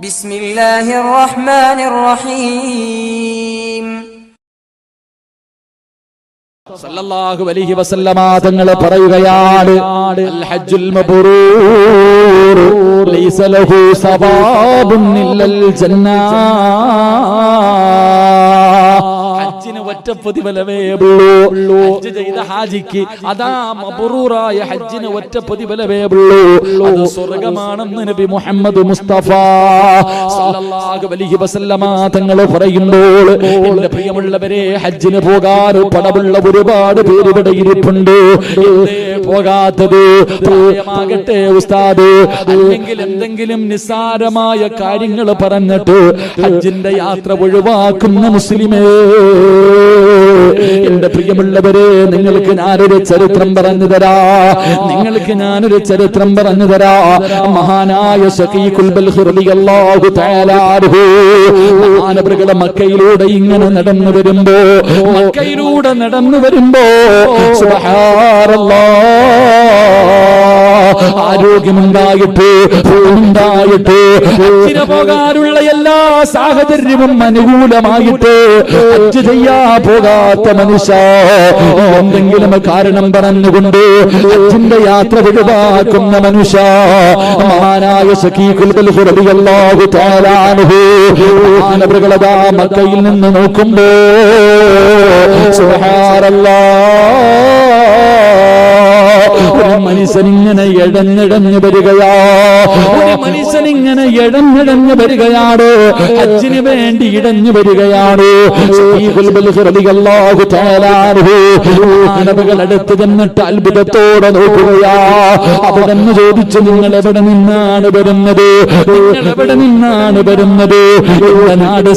ബിസ്മില്ലാഹിർ റഹ്മാനിർ റഹീം. സല്ലല്ലാഹു അലൈഹി വസല്ലമ തങ്ങൾ പറയുകയാണ്, അൽ ഹജ്ജുൽ മബ്റൂർ ലൈസ ലഹു സവാബുൻ ഇല്ലൽ ജന്നാ. ഹജ്ജിന് ഒറ്റ പ്രതിഫലമേ ഉള്ളൂ. ഹജ്ജ് ചെയ്ത ഹാജിക്ക് അതാ മബ്റൂറായ ഹജ്ജിന് ഒറ്റ പ്രതിഫലമേ ഉള്ളൂ, അത് സ്വർഗ്ഗമാണെന്ന് നബി മുഹമ്മദ് മുസ്തഫ സല്ലല്ലാഹു അലൈഹി വസല്ലമ തങ്ങൾ പറയുമ്പോൾ, എന്റെ പ്രിയമുള്ളവരെ, ഹജ്ജിന് പോകാൻ പണമുള്ള ഒരുപാട് പേര് ഇവിടെ ഇരിപ്പുണ്ട്. എന്തേ പോകാത്തത്? പ്രായമാകട്ടെ ഉസ്താദ്, അല്ലെങ്കിൽ എന്തെങ്കിലും നിസ്സാരമായ കാര്യങ്ങൾ പറഞ്ഞിട്ട് ഹജ്ജിന്റെ യാത്ര ഒഴിവാക്കുന്ന മുസ്ലിമേ. എന്റെ പ്രിയമുള്ളവരെ, നിങ്ങൾക്ക് ഞാനൊരു ചരിത്രം പറഞ്ഞു തരാ. മഹാനായ ശഖീഖുൽ ബൽഖ് റളിയല്ലാഹു തആല അൻഹു മഹാനവറുകൾ മക്കയിലൂടെ ഇങ്ങനെ നടന്നു വരുമ്പോ സുബ്ഹാനല്ലാഹ്, ആരോഗ്യമുണ്ടായിട്ട് ഹജ്ജിന് പോകാനുള്ള എല്ലാ സാഹചര്യവും അനുകൂലമായിട്ട് ഹജ്ജ് ചെയ്യാ പോകാത്ത മനുഷ്യ, എന്തെങ്കിലും കാരണം പറഞ്ഞുകൊണ്ട് ഹജ്ജിന്റെ യാത്ര ഒഴിവാക്കുന്ന മനുഷ്യ, മഹാനായ ശഖീഖുൽ ബൽഖ് റളിയല്ലാഹു തആല അൻഹു മഹാനവറുകൾ മക്കയിൽ നിന്ന് നോക്കുമ്പോ സുബ്ഹാനല്ലാഹ്, ഒരു മനുഷ്യനിങ്ങനെ ഇഴഞ്ഞിഴഞ്ഞു വരികയാണ്. ഹജ്ജിന് വേണ്ടി ഇടഞ്ഞു വരികയാണ്. ശഖീഖുൽ ബൽഖ് റളിയല്ലാഹു തആല അൻഹു മഹാനവറുകൾ അടുത്ത് ചെന്നിട്ട് അത്ഭുതത്തോടെ നോക്കുകയാ. അവിടെ നിന്ന് ചോദിച്ചു, നിങ്ങൾ എവിടെ നിന്നാണ് വരുന്നത്? എന്റെ നാട്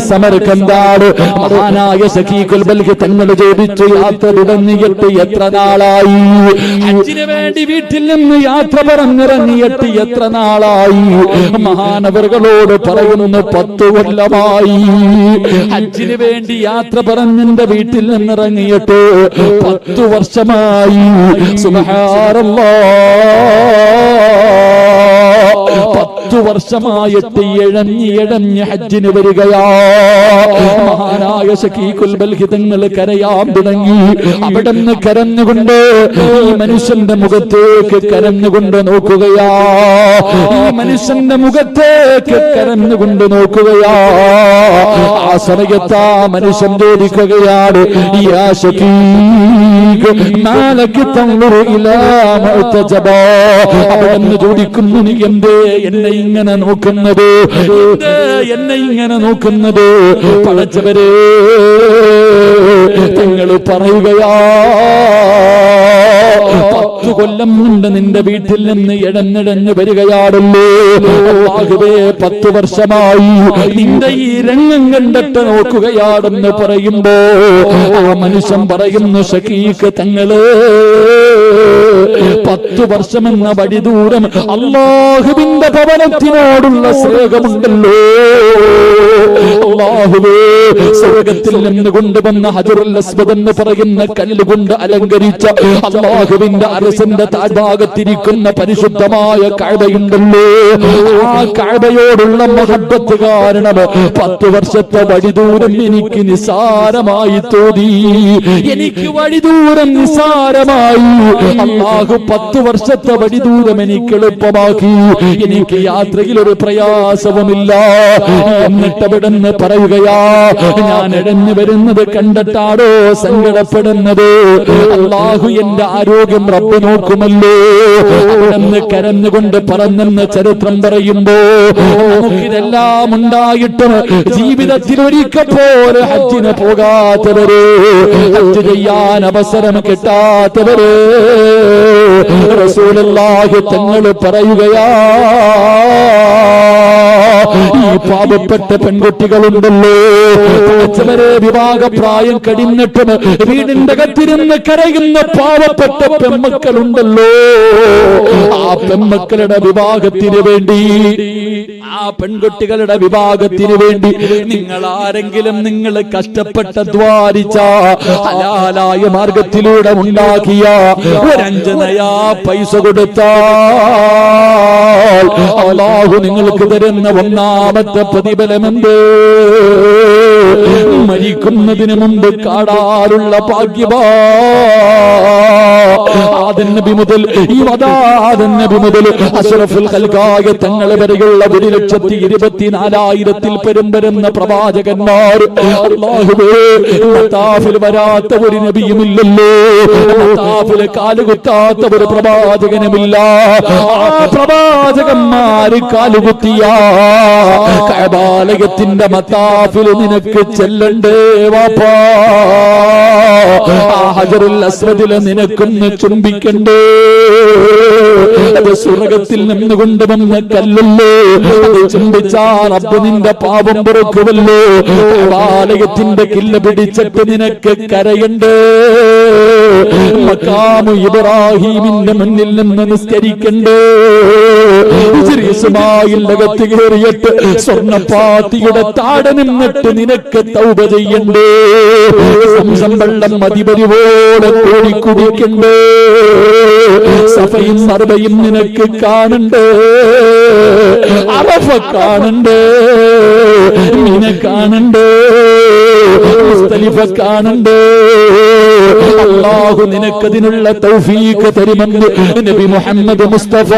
സമർക്കന്താണ്. മഹാനായ ശഖീഖുൽ ബൽഖ് തങ്ങൾ ചോദിച്ചു, യാത്ര തുടങ്ങിയിട്ട് എത്ര നാളായി? ഹജ്ജിന് വേണ്ടി വീട്ടിൽ നിന്ന് യാത്ര പറഞ്ഞിറങ്ങിയിട്ട് എത്ര നാളായി? മഹാനവറുകളോട് പറയുന്നു, 10 കൊല്ലമായി. ഹജ്ജിന് വേണ്ടി യാത്ര പറഞ്ഞെന്റെ വീട്ടിൽ നിന്നിറങ്ങിയിട്ട് 10 വർഷമായി. സുബ്ഹാനല്ലാഹ്, 10 വർഷമായിട്ട് ഇഴഞ്ഞ് ഹജ്ജിന് വരികയാ. മഹാനായ ശഖീഖുൽ ബൽഖ് തങ്ങൾ കരയാൻ തുടങ്ങി. അവിടെ നിന്ന് കരഞ്ഞുകൊണ്ട് ഈ മനുഷ്യന്റെ മുഖത്തേക്ക് കരഞ്ഞുകൊണ്ട് നോക്കുകയാ. ആ സമയത്ത് ആ മനുഷ്യൻ ചോദിക്കുകയാണ്, യാ ശഖീഖ് മാലക തൻദുറു ഇലാ മുഅ്തജബാ. അവിടെ ചോദിക്കുന്നു, നീ എന്തേ എന്നെ ഇങ്ങനെ നോക്കുന്നത്? പടച്ചവരെ, തങ്ങൾ പറയുകയാ, 10 കൊല്ലം കൊണ്ട് നിന്റെ വീട്ടിൽ നിന്ന് ഇടഞ്ഞിടഞ്ഞു വരികയാണല്ലോ. അല്ലാഹുവേ, 10 വർഷമായി നിന്റെ ഈ രംഗം കണ്ടിട്ട് നോക്കുകയാണെന്ന് പറയുമ്പോ ആ മനുഷ്യൻ പറയുന്നു, ശഖീഖ് തങ്ങള്, 10 വർഷമെന്ന വഴി ദൂരം അല്ലാഹുവിന്റെ ഭവനത്തിനോടുള്ള സ്നേഹമുണ്ടല്ലോ. അല്ലാഹുവേ, സ്വർഗ്ഗത്തിൽ നിന്ന് കൊണ്ടുവന്ന ഹജറുൽ അസ്വദ് എന്ന് പറയുന്ന കല്ലുകൊണ്ട് അലങ്കരിച്ച അല്ലാഹുവിന്റെ അരസന്റെ താഴ്ഭാഗത്തിരിക്കുന്ന പരിശുദ്ധമായ കഅബയുണ്ടല്ലോ. ആ കഅബയോടുള്ള മഹബ്ബത്ത് കാരണം 10 വർഷത്തെ വഴിദൂരം എനിക്ക് നിസാരമായി തോന്നി. അല്ലാഹു 10 വർഷത്തെ വഴിദൂരം എനിക്ക് എളുപ്പമാക്കി. എനിക്ക് യാത്രയിൽ ഒരു പ്രയാസവുമില്ല. എന്നിട്ട് അവിടെ നിന്ന് പറയുകയാ, ഞാൻ ഇടഞ്ഞു വരുന്നത് കണ്ടിട്ടാണോ സങ്കടപ്പെടുന്നത്? അല്ലാഹു എന്റെ ആരോഗ്യം റബ്ബ് നോക്കുമല്ലോ. അവിടെ കരഞ്ഞുകൊണ്ട് പറഞ്ഞെന്ന് ചരിത്രം പറയുമ്പോ, നമുക്കിതെല്ലാം ഉണ്ടായിട്ടും ജീവിതത്തിൽ ഒരിക്കൽ പോലെ ഹജ്ജിന് പോകാത്തവര്, ഹജ്ജ് ചെയ്യാൻ അവസരം കിട്ടാത്തവര്, റസൂലുള്ളാഹി തങ്ങൾ പറയുകയാ, ഈ പാവപ്പെട്ട പെൺകുട്ടികളുണ്ടല്ലോ, വിവാഹപ്രായം കഴിഞ്ഞിട്ടും വീടിന്റെ അകത്തിരുന്ന് കരയുന്ന പാവപ്പെട്ട പെൺമക്കളുണ്ടല്ലോ, ആ ആ പെൺമക്കളുടെ വിവാഹത്തിന് വേണ്ടി, ആ പെൺകുട്ടികളുടെ വിവാഹത്തിന് വേണ്ടി നിങ്ങൾ ആരെങ്കിലും നിങ്ങൾ കഷ്ടപ്പെട്ട് അധ്വാനിച്ച ഹലാലായ മാർഗത്തിലൂടെ ഉണ്ടാക്കിയ ഒരഞ്ച് നയാ പൈസ കൊടുത്താൽ അല്ലാഹു നിങ്ങൾക്ക് തരുന്ന ഒന്നാമത്തെ പ്രതിഫലമെന്ത്? മരിക്കുന്നതിന് മുമ്പ് കാണാനുള്ള ഭാഗ്യമാ. ആദം നബി മുതൽ ആദം നബി മുതൽ അഷ്റഫുൽ ഖൽഖായ തങ്ങൾ വരെയുള്ള 1,24,000 പരം വരുന്ന പ്രവാചകന്മാർ, അല്ലാഹുവേ, മത്താഫിൽ വരാത്ത ഒരു നബിയുമില്ലല്ലോ, മത്താഫിൽ കാലുകുത്താത്ത ഒരു പ്രവാചകനുമില്ല. ആ പ്രവാചകന്മാര് കാലുകുത്തിയ കഅബാലയത്തിന്റെ മത്താഫിൽ നിനക്ക് ചെല്ലണ്ടേ വാപ്പാ? ആ ഹജറുൽ അസ്വദിലെ നിനക്കൊന്ന് ചുംബിക്കണ്ടേ? അത് സ്വർഗത്തിൽ നിന്ന് കൊണ്ടുവന്ന കല്ലല്ലോ, അത് ചുംബിച്ചാൽ റബ്ബ് നിന്റെ പാപം പൊറുക്കുമല്ലോ. ആലയത്തിന്റെ കില്ല പിടിച്ചിട്ട് നിനക്ക് കരയണ്ടേ? മഖാമു ഇബ്രാഹീമിന്റെ മുന്നിൽ നിന്ന് നിസ്കരിക്കണ്ടേ? ഇസ്മായിലകത്ത് കയറിയിട്ട് സ്വർണ്ണപ്പാത്തിയുടെ താഴെ നിന്നിട്ട് നിനക്ക് തൗബ ചെയ്യണ്ടേ? സംസം വെള്ളം മതിപരിവോടെ കോരിക്കുടിക്കണ്ടേ? സഫയും മർബയും നിനക്ക് കാണണ്ടേ? അറഫ കാണണ്ടേ? മിന കാണണ്ടേ? മുസ്തലിഫ കാണണ്ടേ? അല്ലാഹു നിനക്കതിനുള്ള തൗഫീഖ് തരുമെന്ന് നബി മുഹമ്മദ് മുസ്തഫ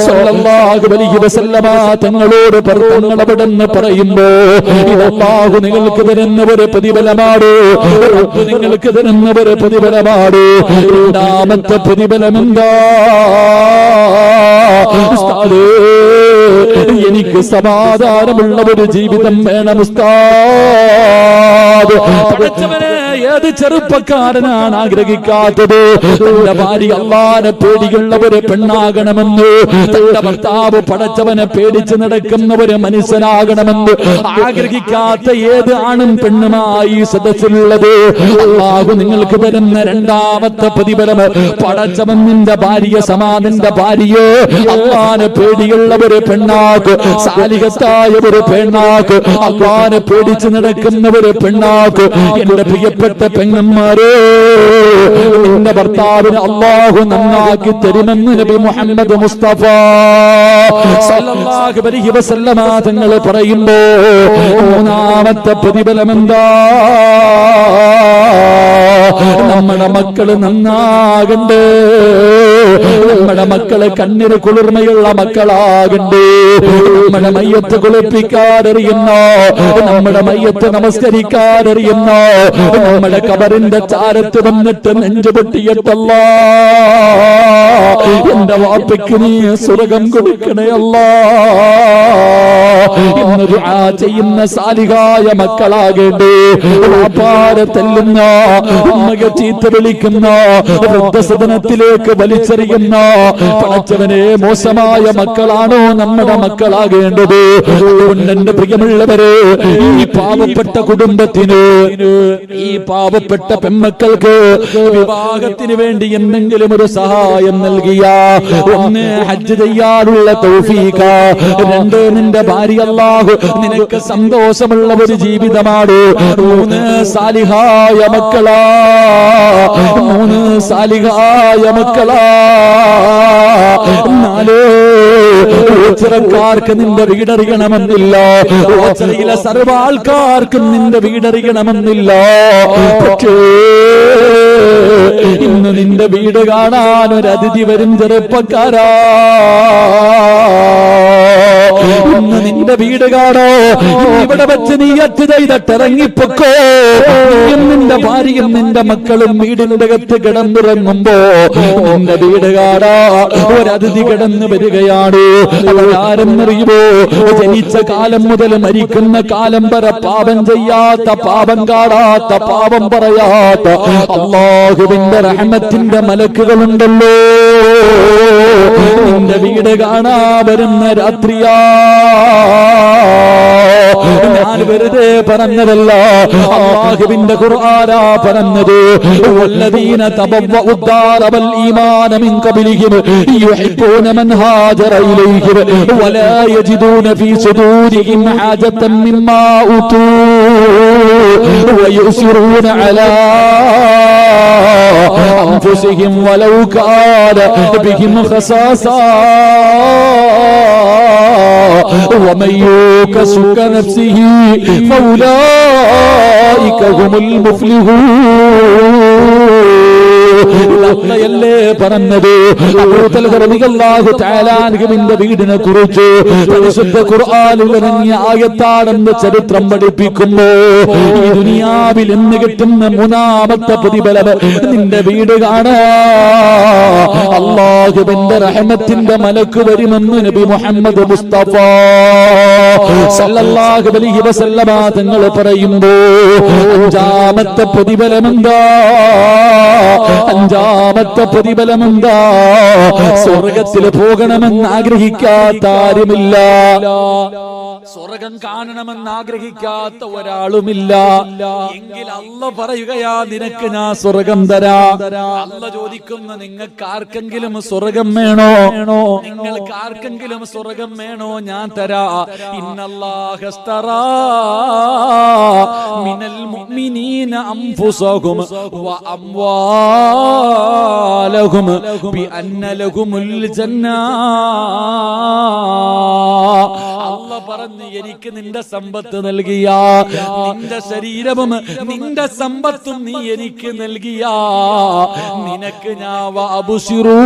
സല്ലല്ലാഹു അലൈഹി വസല്ലമ തങ്ങളോട് തങ്ങളവിടെന്ന് പറയുമ്പോ ഇത് അല്ലാഹു നിങ്ങൾക്ക് തരുന്ന ഒരു പ്രതിഫലമാണ്, റബ്ബ് നിങ്ങൾക്ക് തരുന്ന ഒരു പ്രതിഫലമാണ്. രണ്ടാമത്തെ പ്രതിഫലമെന്താ? ഉസ്താദേ, എനിക്ക് സമാധാനമുള്ള ഒരു ജീവിതം വേണം ഉസ്താദ്. പഠിച്ചവനെ, ഏത് ചെറുപ്പക്കാരനാണ് ആഗ്രഹിക്കാത്തത്? തന്റെ ഭാര്യ അല്ലാഹുവിനെ പേടിയുള്ള ഒരു പെണ്ണാകണമെന്ന്, തന്റെ ഭർത്താവ് പടച്ചവനെ പേടിച്ച് നടക്കുന്ന ഒരു മനുഷ്യനാകണമെന്ന് ആഗ്രഹിക്കാത്ത ഏത് ആണും പെണ്ണുമായി സദസ്സിലുള്ളത്? അല്ലാഹു നിങ്ങൾക്ക് തരുന്ന രണ്ടാമത്തെ പ്രതിഫലം, പടച്ചവൻ നിന്റെ ഭാര്യ സമാനന്റെ ഭാര്യയെ അല്ലാഹുവിനെ പേടിയുള്ള ഒരു പെണ്ണാക്ക്, സാലിഹത്തായ ഒരു പെണ്ണാക്ക്, അല്ലാഹുവിനെ പേടിച്ച് നടക്കുന്ന ഒരു പെണ്ണാക്ക്. എന്റെ പ്രിയപ്പെട്ട പെങ്ങന്മാരെ, നിന്റെ ഭർത്താവിന് അല്ലാഹു നന്നാക്കി തരുമെന്ന് നബി മുഹമ്മദ് മുസ്തഫ സല്ലല്ലാഹു അലൈഹി വസല്ലമ തങ്ങൾ പറയുമ്പോ മൂന്നാമത്തെ പ്രതിഫലമെന്താ? നമ്മുടെ മക്കള് നന്നാകണ്ടേ? നമ്മുടെ മക്കള് കണ്ണിന് കുളിർമയുള്ള മക്കളാകണ്ടേ? നമ്മുടെ മയ്യത്ത് കുളിപ്പിക്കാനറിയുന്നോ? നമ്മുടെ മയ്യത്ത് നമസ്കരിക്കാനറിയുന്നോ? നമ്മുടെ കബറിന്റെ ചാരത്ത് വന്നിട്ട് നെഞ്ചുപൊട്ടിയിട്ടല്ലാ, എന്റെ വാപ്പയ്ക്ക് നീ സ്വർഗം കൊടുക്കണേ അല്ലാ എന്ന് ദുആ ചെയ്യുന്ന സാലിഹായ മക്കളാകേണ്ടേ? വാപ്പാരെ തല്ലുന്ന, ഉമ്മയെ ചീത്ത വിളിക്കുന്ന, വൃദ്ധസദനത്തിലേക്ക് വലിച്ചെറിയുന്ന പടച്ചവനെ മോശമായ മക്കളാണോ നമ്മുടെ മക്കളാകേണ്ടത്? എന്റെ പ്രിയമുള്ളവരെ, ഈ പാവപ്പെട്ട കുടുംബത്തിന്, ഈ പാവപ്പെട്ട പെൺമക്കൾക്ക് വിവാഹത്തിന് വേണ്ടി എന്തെങ്കിലും ഒരു സഹായം നൽകിയ, ഒന്ന് ഹജ്ജ് ചെയ്യാനുള്ള തൗഫീഖ, രണ്ട് നിന്റെ ഭാര്യ അല്ലാഹു നിനക്ക് സന്തോഷമുള്ള ഒരു ജീവിതമാണ്, മൂന്ന് സാലിഹായ മക്കളാ, മൂന്ന് സാലിഹായ മക്കളാ, നാല് ഓച്ചിറക്കാർക്ക് നിന്റെ വീടറിയണമെന്നില്ല, ഓച്ചിറയിലെ സർവ്വ ആൾക്കാർക്കും നിന്റെ വീടറിയണമെന്നില്ല. പക്ഷേ ഇന്ന് നിന്റെ വീട് കാണാൻ ഒരു അതിഥി വരും ചെറുപ്പക്കാരാ. ഇന്ന് നിന്റെ വീട് കാണോ, ഇവിടെ വെച്ച് നീ അറ്റ് ചെയ്തിട്ടിറങ്ങിപ്പൊക്കോ. നിന്റെ ഭാര്യയും നിന്റെ മക്കളും വീടിന്റെ അകത്ത് കിടന്നുറങ്ങുമ്പോ നിന്റെ വീട് കാണാ ഒരതിഥി കിടന്നു വരികയാണ്. അവരാരെന്നറിയുമോ? ജനിച്ച കാലം മുതൽ മരിക്കുന്ന കാലം വരെ പാപം ചെയ്യാത്ത, പാപം കാണാത്ത, പാപം പറയാത്ത അല്ലാഹുവിന്റെ റഹ്മത്തിന്റെ മലക്കുകളുണ്ടല്ലോ. നിന്റെ വീട് കാണാ വരുന്ന രാത്രിയാ ഞാൻ വെറുതെ പറഞ്ഞതല്ല, അല്ലാഹുവിന്റെ ഖുർആനാ പറഞ്ഞത്. വല്ലദീന തബവ്വഉ الدار والإيمان من قبلهم يحبون من هاجر إليهم ولا يجدون في صدورهم حاجة مما أوتوا ويؤثرون على أنفسهم ولو كان بهم خصاصة ومن يوق شح نفسه فأولئك هم المفلحون. അള്ളയല്ലേ പറഞ്ഞത്. അബൂ തൽഹ റളിയല്ലാഹു തആല അൻഹുവിന്റെ വീടിനെ കുറിച്ച് പരിശുദ്ധ ഖുർആനിൽ ഇറങ്ങിയ ആയത്താണെന്ന് ചരിത്രം പഠിപ്പിക്കുമ്പോ ഈ ദുനിയാവിൽ എന്ന് കിട്ടുന്ന മൂന്നാമത്തെ പ്രതിഫലം നിന്റെ വീട് കാണാ. അല്ലാഹുവിന്റെ റഹ്മത്തിന്റെ മലക്ക് വരുമെന്ന് നബി മുഹമ്മദ് മുസ്തഫ സല്ലല്ലാഹു അലൈഹി വസല്ലമ തങ്ങൾ പറയുമ്പോ അഞ്ചാമത്തെ പ്രതിഫലമെന്താ? അഞ്ചാമത്തെ പ്രതിഫലമെന്താ? സ്വർഗത്തിൽ പോകണമെന്ന് ആഗ്രഹിക്കാത്ത ആരുമില്ല, സ്വർഗം കാണണമെന്ന് ആഗ്രഹിക്കാത്ത ഒരാളുമില്ല. എങ്കിൽ അല്ല പറയുകയാ, നിനക്ക് ഞാൻ സ്വർഗം തരാ. അല്ല ചോദിക്കുന്ന, നിങ്ങൾക്ക് ആർക്കെങ്കിലും സ്വർഗം വേണോ? നിങ്ങൾക്ക് ആർക്കെങ്കിലും സ്വർഗം വേണോ? ഞാൻ തരാ. ഇന്നല്ലാഹ ഇസ്തറാ മിനൽ മുഅ്മിനീന അൻഫുസഹും വ അംവാലഹും ബിഅന്ന ലഹുമുൽ ജന്നാ. അല്ല പറഞ്ഞു, എനിക്ക് നിന്റെ സമ്പത്ത് നൽകിയ, നിന്റെ ശരീരവും നിന്റെ സമ്പത്തും നീ എനിക്ക് നൽകിയ, നിനക്ക് ഞാൻ വഅബ്ശിറൂ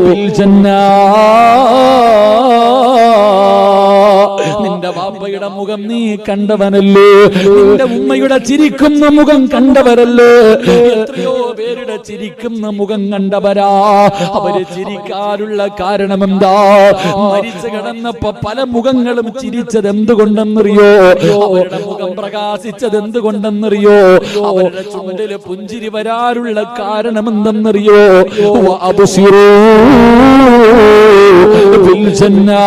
ബിൽ ജന്നാ. നിന്റെ വാപ്പയുടെ മുഖം നീ കണ്ടവനല്ലേ, നിന്റെ ഉമ്മയുടെ ചിരിക്കുന്ന മുഖം കണ്ടവരല്ലേ. എത്രയോ പേരുടെ ചിരിക്കുന്ന മുഖം കണ്ടവരാ. അവര് ചിരിക്കാനുള്ള കാരണം എന്താ? മരിച്ചു കിടന്നപ്പോ പല മുഖങ്ങളും ചിരിച്ചത് എന്തുകൊണ്ടെന്നറിയോ? അവരുടെ മുഖം പ്രകാശിച്ചത് എന്തുകൊണ്ടെന്നറിയോ? അവരുടെ ചുണ്ടില് പുഞ്ചിരി വരാനുള്ള കാരണം എന്തെന്നറിയോ? വഅബ്ശിറൂ ബിൽ ജന്നാ.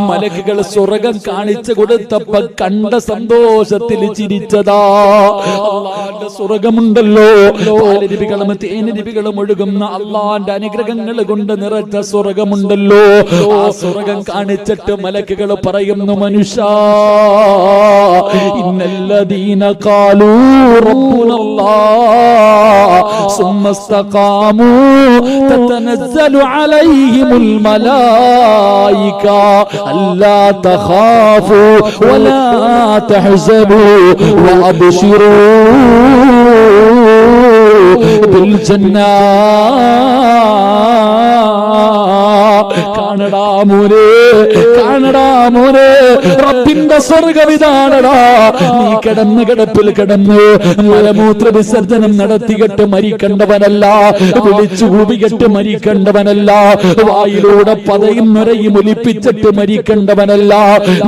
മലക്കുകൾ സ്വർഗം കാണിച്ചു കൊടുത്തപ്പോ കണ്ട സന്തോഷത്തിൽ ചിരിച്ചതാ. അള്ളാന്റെ സ്വർഗമുണ്ടല്ലോ, പാലരുവികളും തേനരുവികളും ഒഴുകുന്ന അള്ളാന്റെ അനുഗ്രഹങ്ങൾ കൊണ്ട് നിറച്ച സ്വർഗമുണ്ടല്ലോ. ആ സ്വർഗം കാണിച്ചിട്ട് മലക്കുകൾ പറയുന്നു, മനുഷ്യ, ഇന്നല്ലദീന ഖാലൂ റബ്ബുനല്ലാഹ് സുമ്മ ഇസ്തഖാമൂ തതനസ്സലു അലൈഹിമുൽ മലായിക അല്ലാ തഖാഫൂ വലാ തഹ്സനൂ വഅബ്ശിറൂ ബിൽ ജന്നാ. കാണടാ മോനെ, കാണടാ മോനെ, റബ്ബിന്റെ സ്വർഗവിധാനടാ. നീ കിടന്ന് കിടപ്പിൽ കിടന്ന് മലമൂത്ര വിസർജനം നടത്തികെട്ട് മരിക്കേണ്ടവനല്ല, വിളിച്ചു കൂപികെട്ട് മരിക്കേണ്ടവനല്ല, വായിലൂടെ പതയും നിറയും ഒലിപ്പിച്ചിട്ട് മരിക്കേണ്ടവനല്ല,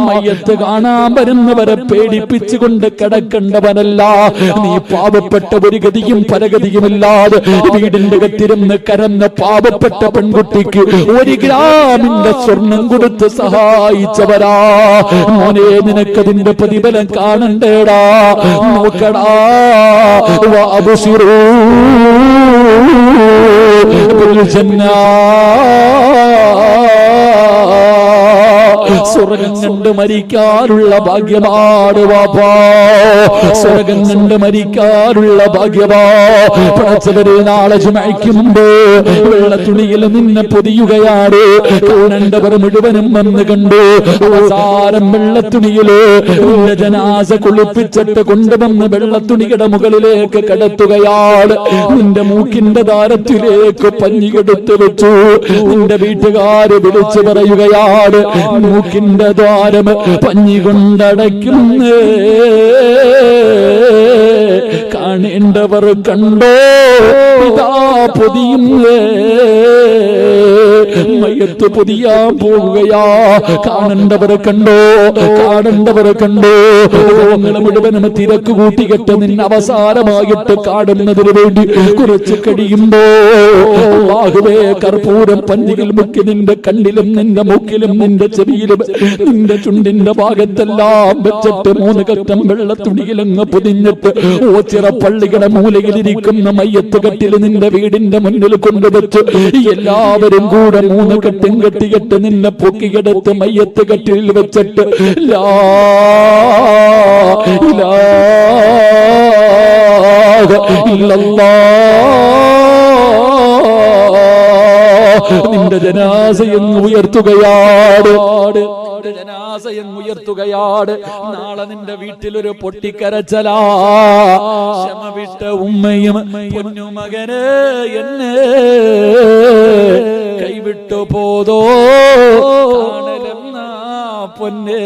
മയ്യത്ത് കാണാൻ വരുന്നവരെ പേടിപ്പിച്ചുകൊണ്ട് കിടക്കേണ്ടവനല്ല. നീ പാവപ്പെട്ട ഒരു ഗതിയും പരഗതിയുമില്ലാതെ വീടിന്റെ കത്തിരുന്ന് കരന്ന പാവപ്പെട്ട പെൺകുട്ടിക്ക് 1 ഗ്രാമിന്റെ സ്വർണം കൊടുത്ത് സഹായിച്ചവരാ. മോനെ, നിനക്കതിന്റെ പ്രതിഫലം കാണണ്ടേടാ. നോക്കടാ. വഅബ്ശിറൂ ബിൽ ജന്നാ. സ്വർഗം കണ്ട് മരിക്കാനുള്ള ഭാഗ്യമാണ് വാപ്പാ, സ്വർഗം കണ്ട് മരിക്കാനുള്ള ഭാഗ്യമാ. പടച്ചവരെ, നാളെ ജുമഅയ്ക്ക് മുമ്പ് വെള്ള തുണിയിൽ നിന്നെ പൊതിയുകയാണ്. കാണേണ്ടവർ മുഴുവനും വന്ന് കണ്ടു. അവസാനം വെള്ളത്തുണിയില് നിന്റെ ജനാസ കുളിപ്പിച്ചിട്ട് കൊണ്ടുവന്ന് വെള്ളത്തുണിയുടെ മുകളിലേക്ക് കടത്തുകയാണ്. നിന്റെ മൂക്കിന്റെ ദാരത്തിലേക്ക് പഞ്ഞികെടുത്ത് വെച്ചു. നിന്റെ വീട്ടുകാര് വിളിച്ചു പറയുകയാണ്, മൂക്കിന്റെ ദ്വാരം പഞ്ഞി കൊണ്ടടയ്ക്കുന്നേ. കാണേണ്ടവർ കണ്ടോ, ഇതാ പൊതിയുന്നേ, മയ്യത്ത് പൊതിയാൻ പോവുകയാ. കാണേണ്ടവർ കണ്ടോ, കാണേണ്ടവർ കണ്ടോ. നിങ്ങൾ മുഴുവനും തിരക്ക് കൂട്ടിക്കെട്ട് നിന്നെ അവസാനമായിട്ട് കാണുന്നതിന് വേണ്ടി കുറച്ച് കഴിയുമ്പോ അല്ലാഹുവേ കർപ്പൂരം പഞ്ചിയിൽ മുക്കി നിന്റെ കണ്ണിലും നിന്റെ മൂക്കിലും നിന്റെ ചെവിയിലും നിന്റെ ചുണ്ടിന്റെ ഭാഗത്തെല്ലാം വെച്ചിട്ട് 3 കറ്റം വെള്ളത്തുണിയിലങ്ങ് പൊതിഞ്ഞിട്ട് ഓച്ചിറ പള്ളിയുടെ മൂലയിലിരിക്കുന്ന മയ്യത്ത് കെട്ടിൽ നിന്റെ വീടിന്റെ മുന്നിൽ കൊണ്ടുവച്ച് എല്ലാവരും കൂടെ 3 കെട്ടും കെട്ടിയിട്ട് നിന്നെ പൊക്കിയെടുത്ത് മയ്യത്ത് കെട്ടിൽ വെച്ചിട്ട് ലാ ഇലാഹ ഇല്ലല്ലാഹ് നിന്റെ ജനാസയെന്ന് ഉയർത്തുകയാണ്, ജനാസയെന്ന് ഉയർത്തുകയാണ്. നാളെ നിന്റെ വീട്ടിലൊരു പൊട്ടിക്കരച്ചലാ. ക്ഷമ വിട്ട ഉമ്മയും പൊന്നുമകന് എന്നെ കൈവിട്ടു പോതോ കാണലെന്ന പൊന്നേ,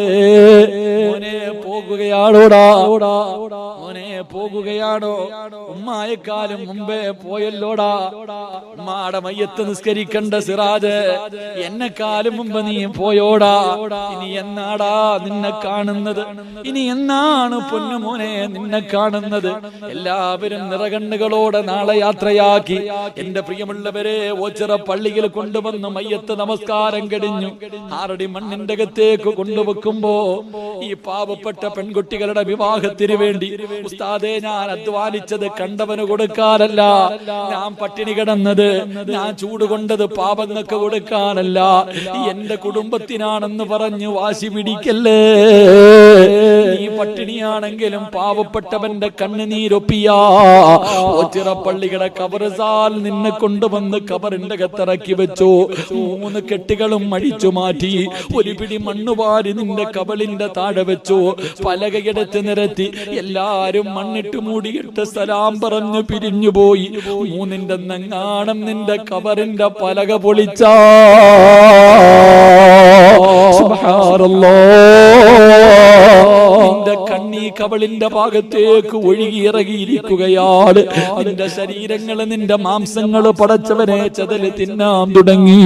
മോനെ പോകുകയാണോടാ, മോനെ പോകുകയാണോ, ഉമ്മായെക്കാലും മുമ്പേ പോയല്ലോടാ. ഉമ്മാടെ മയ്യത്ത് നിസ്കരിക്കണ്ട സിറാജ്, എന്നെക്കാലും മുമ്പ് നീ പോയോടാ. ഇനി എന്നാടാ നിന്നെ കാണുന്നത്, ഇനി എന്നാണ് പൊന്നുമോനെ നിന്നെ കാണുന്നത്. എല്ലാവരും നിറകണ്ണുകളോടെ നാളെ യാത്രയാക്കി എന്റെ പ്രിയമുള്ളവരെ ഓച്ചിറ പള്ളിയിൽ കൊണ്ടുവന്ന് മയ്യത്ത് നമസ്കാരം കഴിഞ്ഞു 6 അടി മണ്ണിന്റെ അകത്തേക്ക് കൊണ്ടുവെക്കുമ്പോ ഈ പാവപ്പെട്ട പെൺകുട്ടികളുടെ വിവാഹത്തിന് വേണ്ടി ഉസ്താദേ ഞാൻ അധ്വാനിച്ചത് കണ്ടവന് കൊടുക്കാനല്ല, ഞാൻ പട്ടിണി കിടന്നത്, ഞാൻ ചൂട് കൊണ്ടത് പാപങ്ങൾക്ക് കൊടുക്കാനല്ല, എന്റെ കുടുംബത്തിനാണെന്ന് പറഞ്ഞു വാശി പിടിക്കല്ലേ. നീ പട്ടിണിയാണെങ്കിലും പാവപ്പെട്ടവന്റെ കണ്ണുനീരൊപ്പിയാ ഓച്ചിറ പള്ളിയുടെ കബർസാൽ നിന്നെ കൊണ്ടുവന്ന് കബറിന്റെ അകത്തിറക്കി വെച്ചു. 3 കെട്ടുകളും അടിച്ചു മാറ്റി, ഒരു പിടി മണ്ണുവാരി നിന്റെ കബളിന്റെ താഴെ വെച്ചു, പലകയെടുത്ത് നിരത്തി എല്ലാരും മണ്ണിട്ട് മൂടിയിട്ട് സലാം പറഞ്ഞു പിരിഞ്ഞുപോയി. 3ന്റെ നെങ്ങാണം നിന്റെ കബറിന്റെ പലക പൊളിച്ചാ. നിന്റെ കണ്ണീ കബളിന്റെ ഭാഗത്തേക്ക് ഒഴുകിയിറങ്ങിയിരിക്കുകയാണ്. നിന്റെ ശരീരങ്ങള് നിന്റെ മാംസങ്ങള് പടച്ചവനെ ചതല് തിന്നാൻ തുടങ്ങി.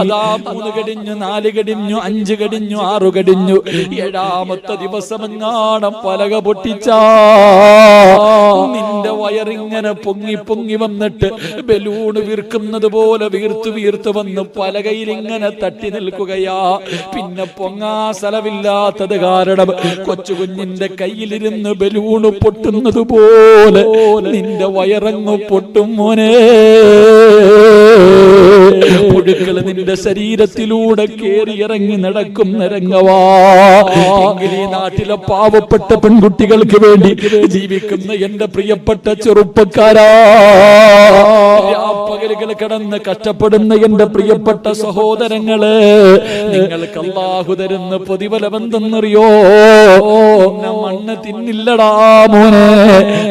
അതാ 3 കടിഞ്ഞു, 4 കടിഞ്ഞു, 5 കടിഞ്ഞു, 6 കടിഞ്ഞു. 7ാമത്തെ ദിവസമെങ്ങാണം പലക പൊട്ടിച്ചാ. നിന്റെ വയറിങ്ങനെ പൊങ്ങി പൊങ്ങി വന്നിട്ട് ബലൂണ് വീർക്കുന്നത് പോലെ വീർത്തു വീർത്ത് വന്ന് പലകയിൽ ഇങ്ങനെ തട്ടി നിൽക്കുകയാ. പിന്നെ പൊങ്ങാ സ്ഥലമില്ലാത്തത് കാരണം കൊച്ചു കുഞ്ഞിന്റെ കയ്യിലിരുന്ന് ബലൂണ് പൊട്ടുന്നത് പോലെ നിന്റെ വയറങ്ങ് പൊട്ടും മോനെ. പുഴുക്കൾ നിന്റെ ശരീരത്തിലൂടെ കേറിയിറങ്ങി നടക്കുന്ന രംഗവാ. എങ്കിൽ ഈ നാട്ടിലെ പാവപ്പെട്ട പെൺകുട്ടികൾക്ക് വേണ്ടി ജീവിക്കുന്ന എന്റെ പ്രിയപ്പെട്ട ചെറുപ്പക്കാരാ, പകലുകൾ കിടന്ന് കഷ്ടപ്പെടുന്ന എന്റെ പ്രിയപ്പെട്ട സഹോദരങ്ങള്, നിങ്ങൾക്ക് അല്ലാഹു തരുന്ന പ്രതിഫലം എന്തെന്നറിയോ? മണ്ണ് തിന്നില്ലടാ മോനെ,